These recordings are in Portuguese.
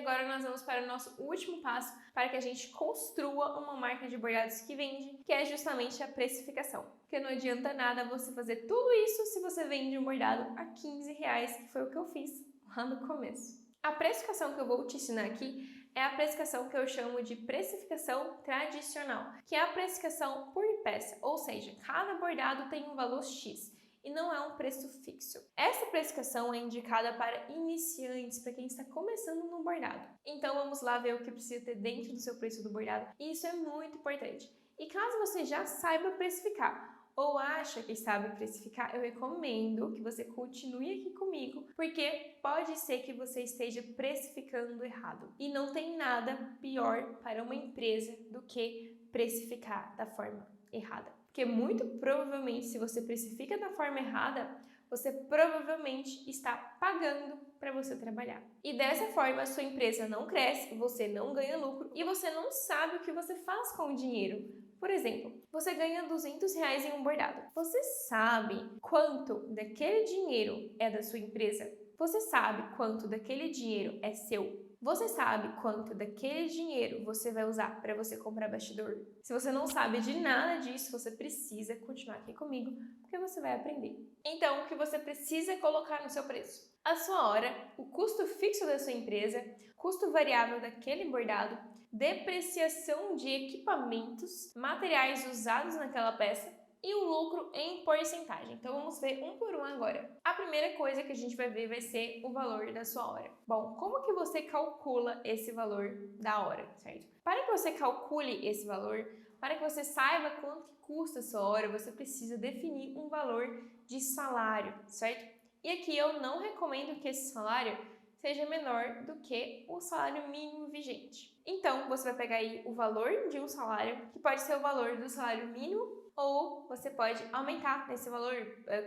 agora nós vamos para o nosso último passo para que a gente construa uma marca de bordados que vende, que é justamente a precificação. Porque não adianta nada você fazer tudo isso se você vende um bordado a R$15, que foi o que eu fiz lá no começo. A precificação que eu vou te ensinar aqui é a precificação que eu chamo de precificação tradicional, que é a precificação por peça, ou seja, cada bordado tem um valor X e não é um preço fixo. Essa precificação é indicada para iniciantes, para quem está começando no bordado. Então vamos lá ver o que precisa ter dentro do seu preço do bordado, e isso é muito importante. E caso você já saiba precificar, ou acha que sabe precificar, eu recomendo que você continue aqui comigo, porque pode ser que você esteja precificando errado. E não tem nada pior para uma empresa do que precificar da forma errada. Porque muito provavelmente, se você precifica da forma errada, você provavelmente está pagando para você trabalhar. E dessa forma, a sua empresa não cresce, você não ganha lucro e você não sabe o que você faz com o dinheiro. Por exemplo, você ganha R$200 em um bordado. Você sabe quanto daquele dinheiro é da sua empresa? Você sabe quanto daquele dinheiro é seu? Você sabe quanto daquele dinheiro você vai usar para você comprar bastidor? Se você não sabe de nada disso, você precisa continuar aqui comigo, porque você vai aprender. Então, o que você precisa colocar no seu preço? A sua hora, o custo fixo da sua empresa, custo variável daquele bordado, depreciação de equipamentos, materiais usados naquela peça e o lucro em porcentagem. Então vamos ver um por um agora. A primeira coisa que a gente vai ver vai ser o valor da sua hora. Bom, como que você calcula esse valor da hora, certo? Para que você calcule esse valor, para que você saiba quanto que custa a sua hora, você precisa definir um valor de salário, certo? E aqui eu não recomendo que esse salário seja menor do que o salário mínimo vigente. Então, você vai pegar aí o valor de um salário, que pode ser o valor do salário mínimo, ou você pode aumentar nesse valor,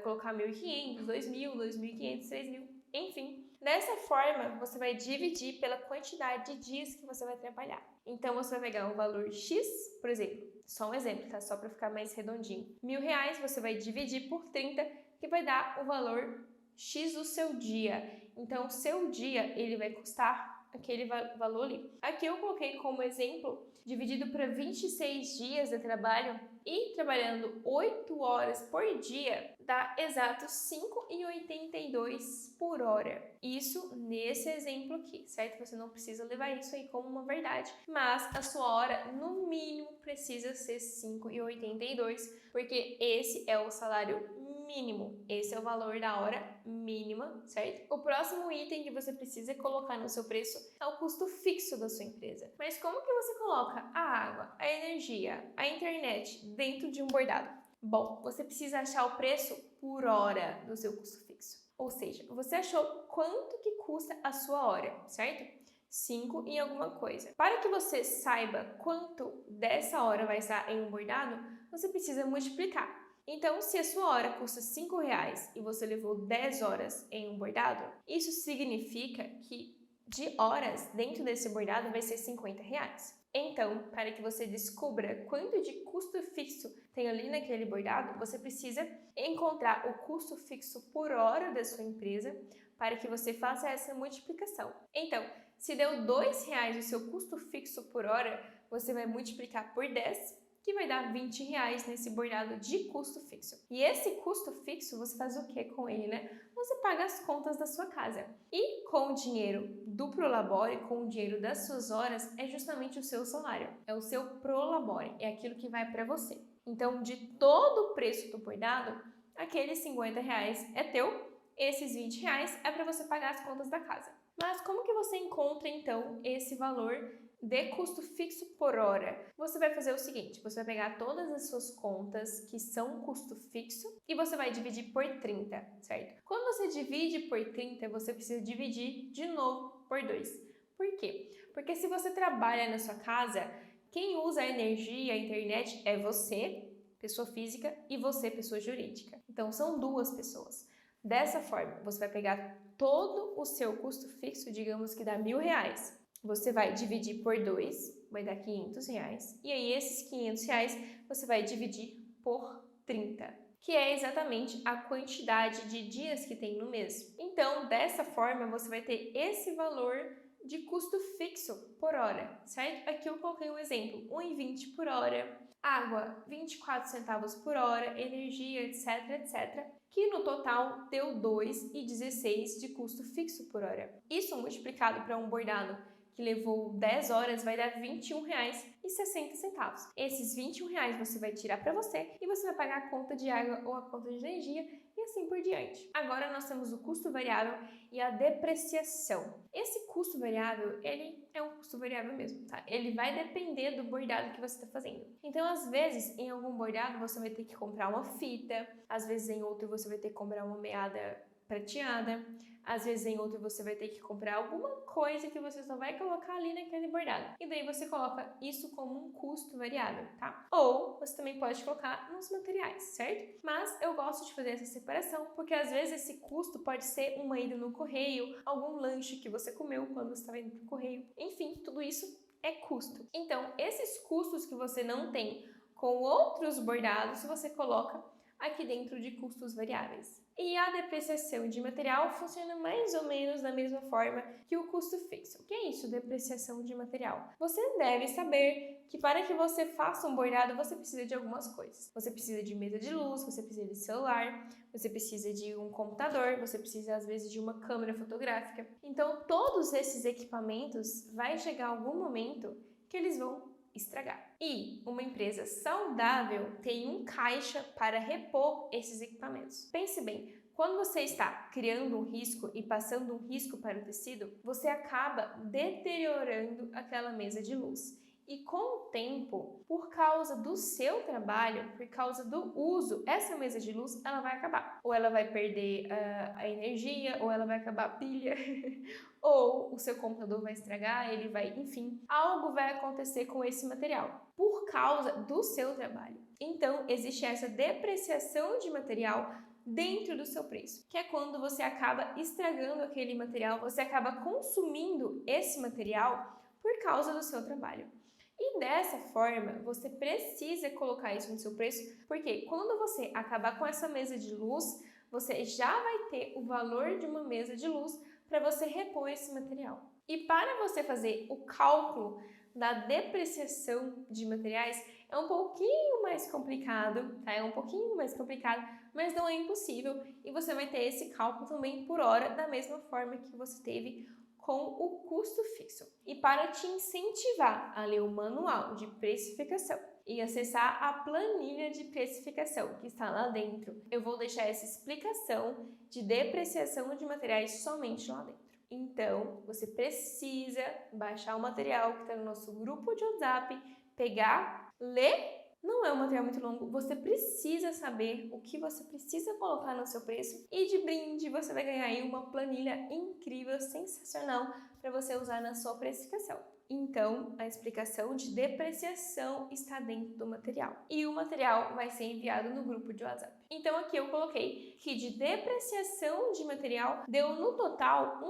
colocar 1.500, 2.000, 2.500, 3.000, enfim. Dessa forma, você vai dividir pela quantidade de dias que você vai trabalhar. Então, você vai pegar um valor X, por exemplo, só um exemplo, tá? Só para ficar mais redondinho. R$1.000 você vai dividir por 30, que vai dar o valor X do seu dia. Então, o seu dia, ele vai custar aquele valor ali. Aqui eu coloquei como exemplo, dividido para 26 dias de trabalho e trabalhando 8 horas por dia, dá exato R$ 5,82 por hora. Isso nesse exemplo aqui, certo? Você não precisa levar isso aí como uma verdade, mas a sua hora, no mínimo, precisa ser R$ 5,82, porque esse é o salário mínimo. Esse é o valor da hora mínima, certo? O próximo item que você precisa colocar no seu preço é o custo fixo da sua empresa. Mas como que você coloca a água, a energia, a internet dentro de um bordado? Bom, você precisa achar o preço por hora do seu custo fixo. Ou seja, você achou quanto que custa a sua hora, certo? 5 em alguma coisa. Para que você saiba quanto dessa hora vai estar em um bordado, você precisa multiplicar. Então, se a sua hora custa R$5 e você levou 10 horas em um bordado, isso significa que de horas dentro desse bordado vai ser R$50. Então, para que você descubra quanto de custo fixo tem ali naquele bordado, você precisa encontrar o custo fixo por hora da sua empresa para que você faça essa multiplicação. Então, se deu R$2 o seu custo fixo por hora, você vai multiplicar por 10, que vai dar R$20 nesse bordado de custo fixo. E esse custo fixo, você faz o que com ele, né? Você paga as contas da sua casa. E com o dinheiro do Prolabore, com o dinheiro das suas horas, é justamente o seu salário. É o seu Prolabore, é aquilo que vai para você. Então, de todo o preço do bordado, aqueles R$50 é teu, esses R$20 é para você pagar as contas da casa. Mas como que você encontra, então, esse valor de custo fixo por hora? Você vai fazer o seguinte, você vai pegar todas as suas contas que são custo fixo e você vai dividir por 30, certo? Quando você divide por 30, você precisa dividir de novo por 2. Por quê? Porque se você trabalha na sua casa, quem usa a energia, a internet é você, pessoa física, e você, pessoa jurídica. Então, são duas pessoas. Dessa forma, você vai pegar todo o seu custo fixo, digamos que dá R$1.000. Você vai dividir por 2, vai dar R$500. E aí, esses R$500 você vai dividir por 30, que é exatamente a quantidade de dias que tem no mês. Então, dessa forma, você vai ter esse valor de custo fixo por hora, certo? Aqui eu coloquei um exemplo, 1,20 por hora, água 24 centavos por hora, energia, etc, etc, que no total deu 2,16 de custo fixo por hora. Isso multiplicado para um bordado que levou 10 horas vai dar R$ 21,60. Esses R$ 21 você vai tirar para você e você vai pagar a conta de água ou a conta de energia e assim por diante. Agora nós temos o custo variável e a depreciação. Esse custo variável, ele é um custo variável mesmo, tá? Ele vai depender do bordado que você está fazendo. Então, às vezes, em algum bordado você vai ter que comprar uma fita, às vezes em outro você vai ter que comprar uma meada prateada, às vezes em outro você vai ter que comprar alguma coisa que você só vai colocar ali naquele bordado. E daí você coloca isso como um custo variável, tá? Ou você também pode colocar nos materiais, certo? Mas eu gosto de fazer essa separação porque às vezes esse custo pode ser uma ida no correio, algum lanche que você comeu quando você estava indo pro correio. Enfim, tudo isso é custo. Então, esses custos que você não tem com outros bordados, você coloca aqui dentro de custos variáveis. E a depreciação de material funciona mais ou menos da mesma forma que o custo fixo. O que é isso, depreciação de material? Você deve saber que para que você faça um bordado, você precisa de algumas coisas. Você precisa de mesa de luz, você precisa de celular, você precisa de um computador, você precisa às vezes de uma câmera fotográfica. Então, todos esses equipamentos vai chegar algum momento que eles vão estragar. E uma empresa saudável tem um caixa para repor esses equipamentos. Pense bem, quando você está criando um risco e passando um risco para o tecido, você acaba deteriorando aquela mesa de luz. E com o tempo, por causa do seu trabalho, por causa do uso, essa mesa de luz ela vai acabar. Ou ela vai perder a energia, ou ela vai acabar a pilha, ou o seu computador vai estragar, ele vai, enfim, algo vai acontecer com esse material por causa do seu trabalho. Então, existe essa depreciação de material dentro do seu preço, que é quando você acaba estragando aquele material, você acaba consumindo esse material por causa do seu trabalho. E dessa forma, você precisa colocar isso no seu preço, porque quando você acabar com essa mesa de luz, você já vai ter o valor de uma mesa de luz para você repor esse material. E para você fazer o cálculo da depreciação de materiais, é um pouquinho mais complicado, tá? É um pouquinho mais complicado, mas não é impossível. E você vai ter esse cálculo também por hora, da mesma forma que você teve com o custo fixo. E para te incentivar a ler o manual de precificação e acessar a planilha de precificação que está lá dentro, eu vou deixar essa explicação de depreciação de materiais somente lá dentro. Então, você precisa baixar o material que está no nosso grupo de WhatsApp, pegar, ler. Não é um material muito longo, você precisa saber o que você precisa colocar no seu preço e de brinde você vai ganhar aí uma planilha incrível, sensacional para você usar na sua precificação. Então, a explicação de depreciação está dentro do material e o material vai ser enviado no grupo de WhatsApp. Então, aqui eu coloquei que de depreciação de material deu no total R$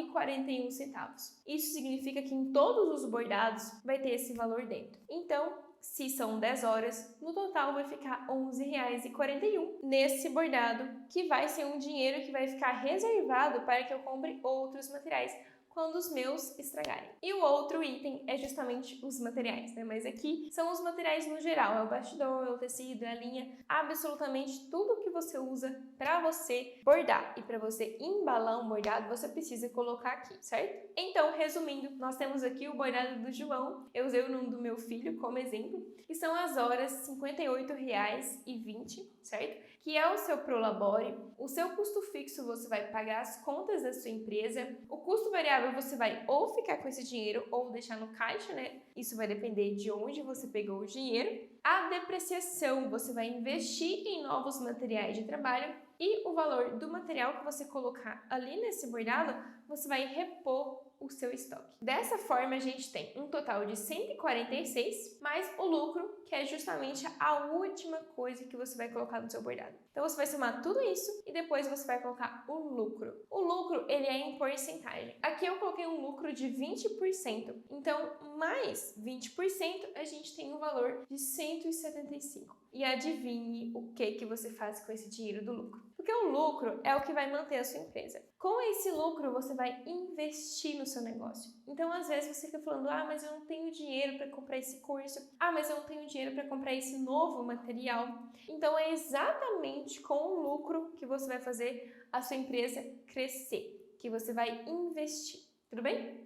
1,41. Isso significa que em todos os bordados vai ter esse valor dentro. Então, se são 10 horas, no total vai ficar R$ 11,41 nesse bordado, que vai ser um dinheiro que vai ficar reservado para que eu compre outros materiais quando os meus estragarem. E o outro item é justamente os materiais, né? Mas aqui são os materiais no geral, é o bastidor, é o tecido, é a linha, absolutamente tudo que você usa para você bordar e para você embalar um bordado, você precisa colocar aqui, certo? Então, resumindo, nós temos aqui o bordado do João, eu usei o nome do meu filho como exemplo, e são as horas R$ 58,20, certo? Que é o seu Prolabore. O seu custo fixo você vai pagar as contas da sua empresa. O custo variável você vai ou ficar com esse dinheiro ou deixar no caixa, né? Isso vai depender de onde você pegou o dinheiro. A depreciação você vai investir em novos materiais de trabalho e o valor do material que você colocar ali nesse bordado, você vai repor o seu estoque. Dessa forma, a gente tem um total de 146, mais o lucro, que é justamente a última coisa que você vai colocar no seu bordado. Então, você vai somar tudo isso e depois você vai colocar o lucro. O lucro, ele é em porcentagem. Aqui eu coloquei um lucro de 20%. Então, mais 20%, a gente tem um valor de 175. E adivinhe o que você faz com esse dinheiro do lucro. O Porque o lucro é o que vai manter a sua empresa. Com esse lucro, você vai investir no seu negócio. Então, às vezes, você fica falando, mas eu não tenho dinheiro para comprar esse curso. Mas eu não tenho dinheiro para comprar esse novo material. Então, é exatamente com o lucro que você vai fazer a sua empresa crescer, que você vai investir. Tudo bem?